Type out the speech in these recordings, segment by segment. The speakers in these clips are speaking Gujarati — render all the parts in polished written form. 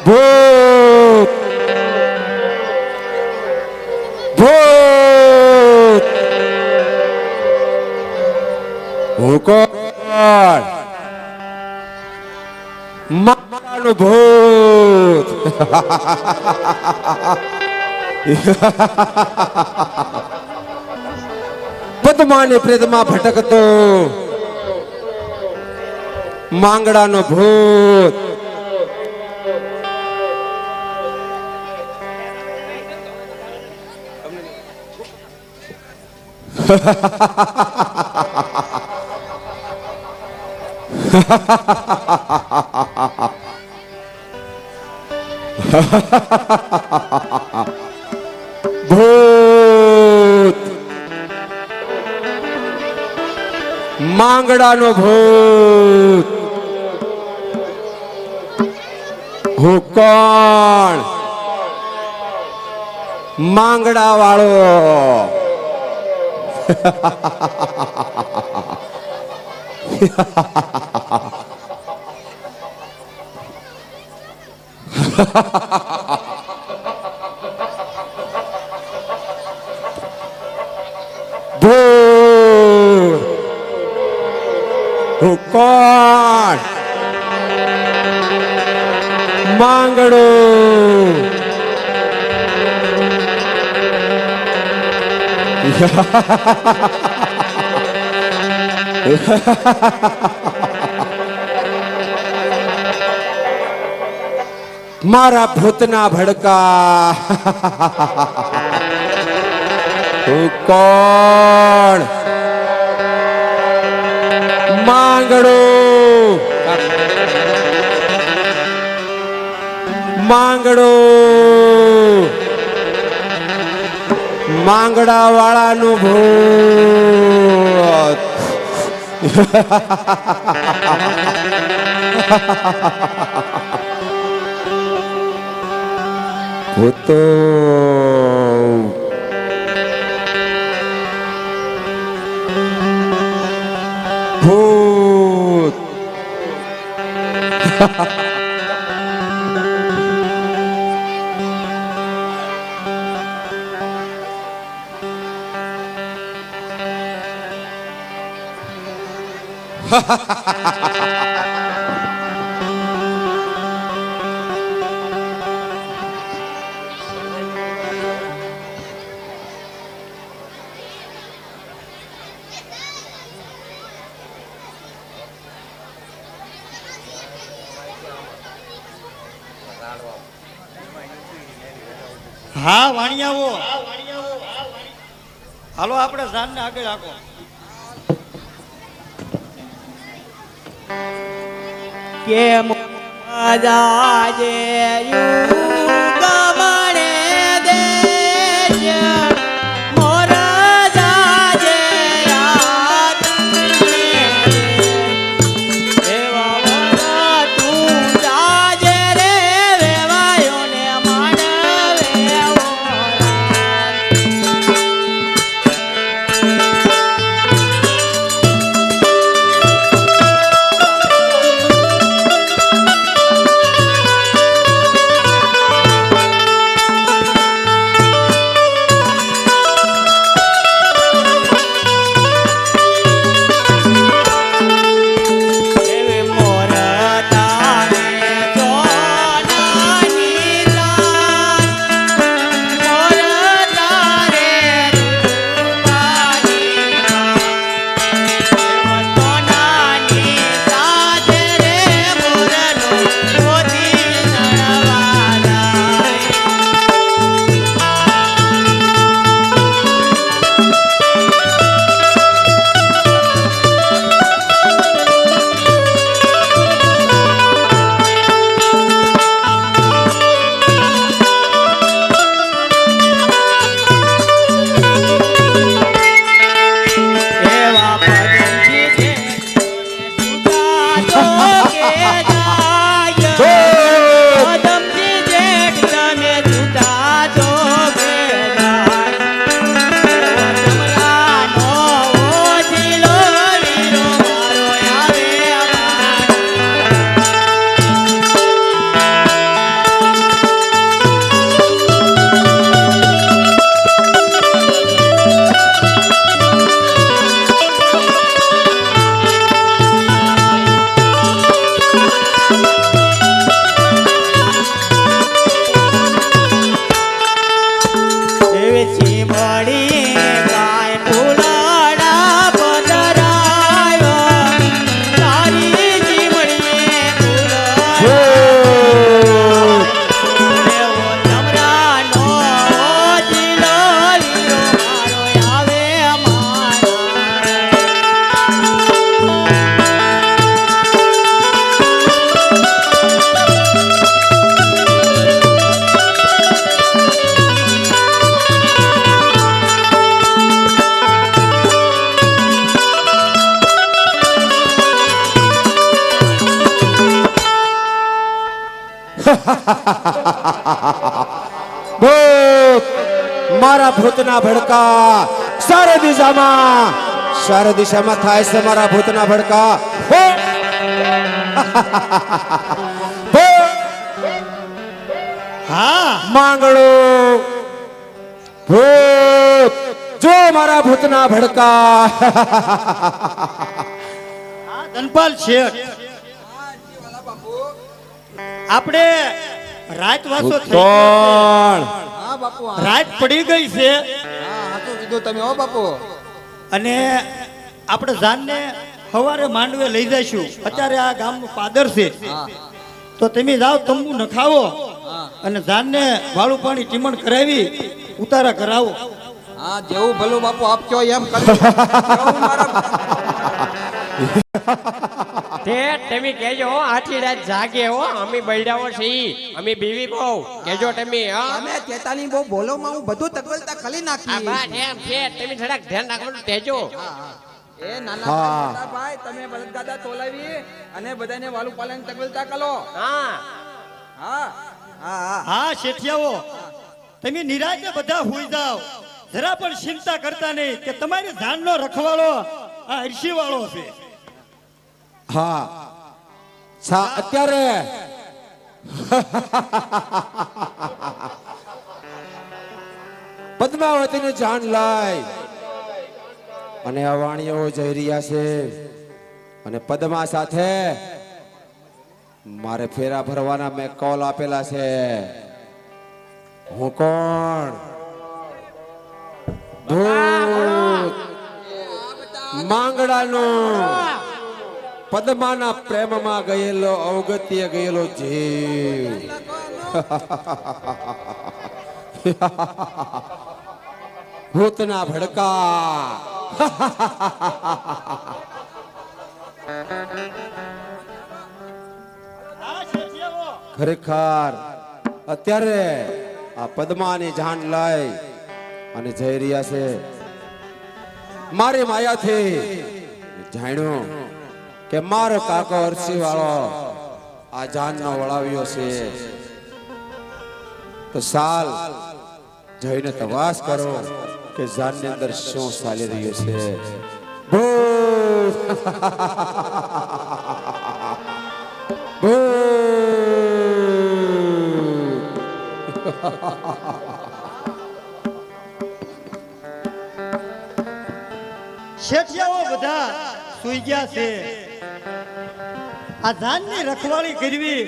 ભૂત ભૂત હું કોણ મારાનું ભૂત પદ્માની પ્રેતમાં ભટકતો માંગડાનો ભૂત ભૂત માંગડાનો ભૂત હું કોણ માંગડા વાળો ભૂત હું કોણ માંગડો મારા ભૂતના ભડકા હું કોણ માંગડો માંગડો માંગડા વાળાનું ભૂત ભૂતો ભૂત હા વાણિયાઓ હાલો આપણે જાનને આગળ આકો કેમ જાજે યુગમણે દેશ મોર જાજે રાત એવા મોરા તું જાજે રે વેવાયોને માંડવે ભૂત મારા ભૂતના ભડકા સારે દિશામાં થાય છે મારા ભૂતના ભડકા ભૂત! ભૂત! હા માંગડો ભૂત જો મારા ભૂતના ભડકા હા ધનપાલ શેઠ આપણે રાત વાસો થઈ ગયો કોણ હા બાપુ છે. રાત પડી ગઈ છે હા હાચું કીધું તમે હો બાપુ અને આપણે જાનને સવારે માંડવે લઈ જઈશું. અત્યારે આ ગામનું પાદર છે હા તો તમે જાઓ તંબુ નખાવો હા અને જાનને વાળું પાણી ટીમણ કરાવી ઉતારા કરાવો. હા જેવું ભલું બાપુ આપ કયો એમ કરી જેવું મારા તે તમે કેજો હો, આખી રાત જાગે હો, અમે બૈડાઓ છીએ, અમે બીવી બહુ કેજો તમે હા. તમે ચેતાની બહુ બોલો માં હું બધું તકવલતા ખલી આ નાખી વાત એમ છે, તમે થોડાક ધ્યાન રાખવાનું કહેજો. એ નાના હા. મોટા ભાઈ તમે બળદગાડા તોલાવી અને બધાને વાલું પાલન તકવલતા કરો હા હા હા હા હા શેઠિયાઓ તમે નિરાતે બધા હોઈ જાઓ. જરા પણ ચિંતા કરતા નહીં કે તમારી જાનનો રખવાળો આ અરસી વાળો છે. હા અત્યારે પદ્માવતીને જાન લાય અને અવાણીઓ જઈ રહ્યા છે અને પદ્મા સાથે મારે ફેરા ભરવાના મેં કોલ આપેલા છે. હું કોણ? ભૂત માંગડાનો પદ્માના પ્રેમમાં ગયેલો અવગત્ય ગયેલો જીવ ભૂતના ભડકા હા શેઠિયાઓ ખરેખર અત્યારે આ પદ્માની જાન લઈ અને જઈ રહ્યા છે. મારી માયાથી જાણ્યું કે મારો કાકો અરસી વાળો આ જાનનો વળાવ્યો છે. તો સાલ જઈને તપાસ કરો કે જાનની અંદર શું ચાલી રહ્યું છે. ભૂત! શેઠિયાઓ બધા સુઈ ગયા છે. આ જાનની રખવાળી કરવી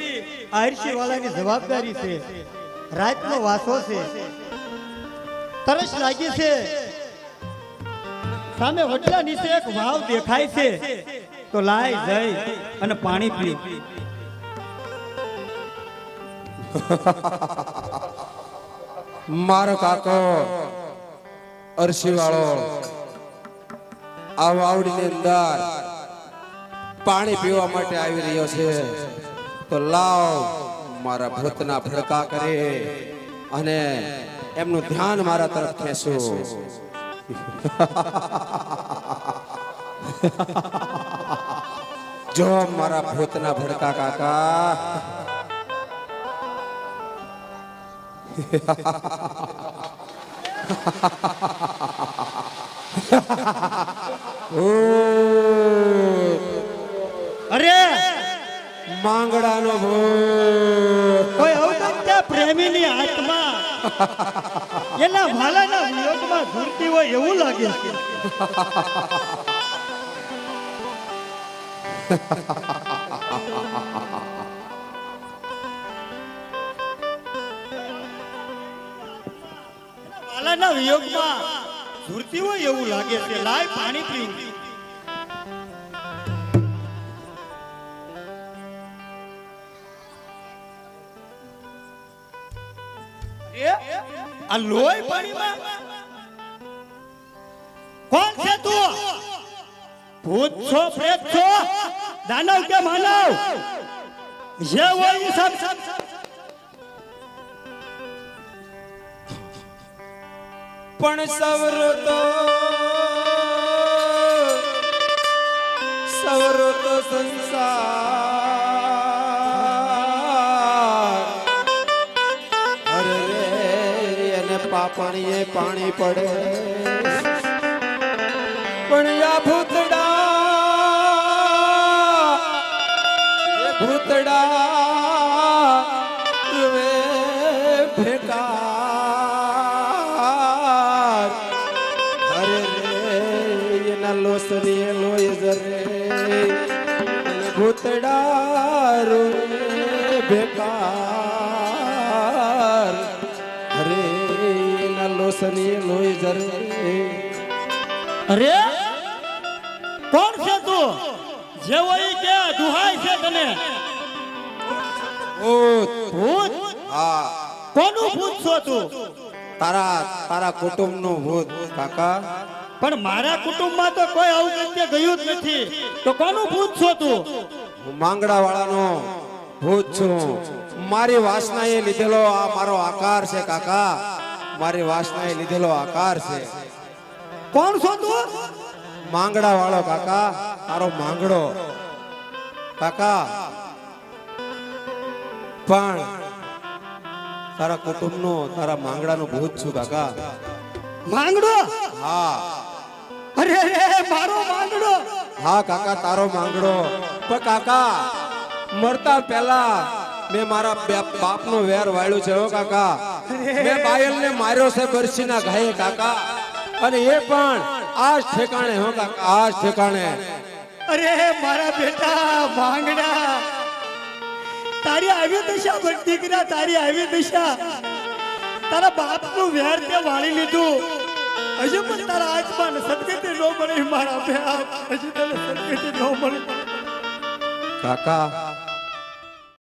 આ અરસી વાળાની જવાબદારી છે. રાતનો વાસો છે, તરસ લાગી છે. સામે વડલા નીચે એક વાવ દેખાય છે તો લાય જઈ અને પાણી પી. મારો કાકો અરસી વાળો આ વાવડીની અંદર પાણી પીવા માટે આવી રહ્યો છે. તો લાવ મારા ભૂતના ભડકા કરે અને એમનું ધ્યાન મારા તરફ ખેંચો. જો મારા ભૂતના ભડકા કાકા અરે માંગડાનો ભૂત કોઈ અવગત્ય પ્રેમીની આત્મા એના ભાલાના વિયોગમાં ઝૂરતી હોય એવું લાગે છે. ભાલાના વિયોગમાં ઝૂરતી હોય એવું લાગે છે. લાય પાણી પીવું. આ લોહી પાણીમાં કોણ છે તું? ભૂત છો, પ્રેત છો, દાનવ કે માનવ? જે હોય એ સબ પણ સવરો તો સંસાર પાણીએ પાણી પડે પણ યા ભૂતડા એ ભૂતડા વે ભેકાર અરે રે એના લોસરી લોય જરે અને ભૂતડા રે ભેકાર અરે એના લોસરી લોય જરે અરે કોણ છે તું જેવો ઈ કે દુહાય છે તને ભૂત ભૂત હા કોનું ભૂત છો તું તારા કુટુંબનું ભૂત કાકા પણ મારા કુટુંબમાં તો કોઈ આવું કૃત્ય ગયું જ નથી તો કોનું ભૂત છો તું હું માંગડા વાળાનો ભૂત છું મારી વાસનાએ લીધેલો આ મારો આકાર છે કાકા મારી વાસનાએ લીધેલો આકાર છે કોણ છો તું માંગડા વાળો કાકા તારો માંગડો કાકા પણ તારા કુટુંબનો તારા માંગડાનું ભૂત છું કાકા માંગડો હા અરે રે મારો માંગડો હા કાકા તારો માંગડો પણ કાકા મરતા પહેલા મેં મારા બાપનો વેર વાળ્યું છે હો કાકા મેં બાયલને માર્યો છે બરસીના ઘાયે કાકા અને એ પણ આ જ ઠેકાણે હો કાકા આ જ ઠેકાણે અરે મારા બેટા માંગડા તારી આવી દશા બટ દીકરા તારી આવી દશા તારા બાપનું વેર તે વાળી લીધું હજુ પણ તારા આત્માને સદગતિ ન મળે મારા બાપ હજુ તને સદગતિ ન મળે કાકા